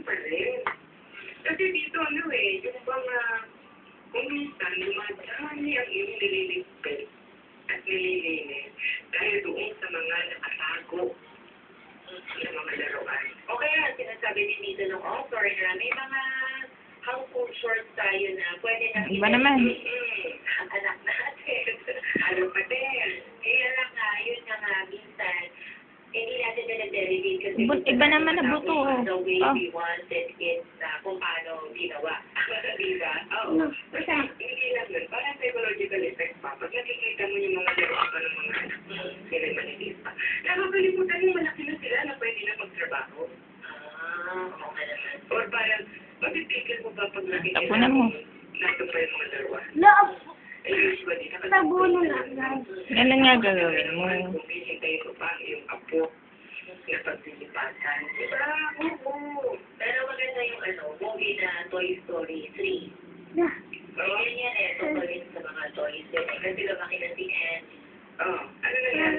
pa rin. Kasi dito, ano eh, yung mga kung minsan, dumadami ang iyong nililigpit at nililinis dahil doon sa mga nakatago na mga laruan. O kaya, sinasabi ni Nito ng author na may mga household chores tayo na pwede na Iba naman. ang anak natin. Ano pa din? Kaya lang nga, yun nga nga, minsan, hindi natin na-delegate kasi Iba naman na buto. the way Oh. we wanted it na kung paano ginawa. Diba? Oo. Basta, hindi lang yun. Parang psychological effect pa. Pag nakikita mo yung mga laruan pa ng mga anak mo, sila manigis pa. Nakakalimutan yung malaki na sila na pwede na magtrabaho. Okay naman. Or parang, matitigil mo ba pag nakikita Tapunan mo. nato pa yung mga laruan? Loob. Eh, usually, Tabunan na, guys. Ganun nga gagawin mo. Kung hihintayin ko pa ang iyong apo na pagpilipatan. Diba? Oo. Pero maganda yung movie na Toy Story 3. Yeah. Yun yan eh, tungkol yun sa mga toys. Kasi lumaki na si Anne. Oh, ano na yan?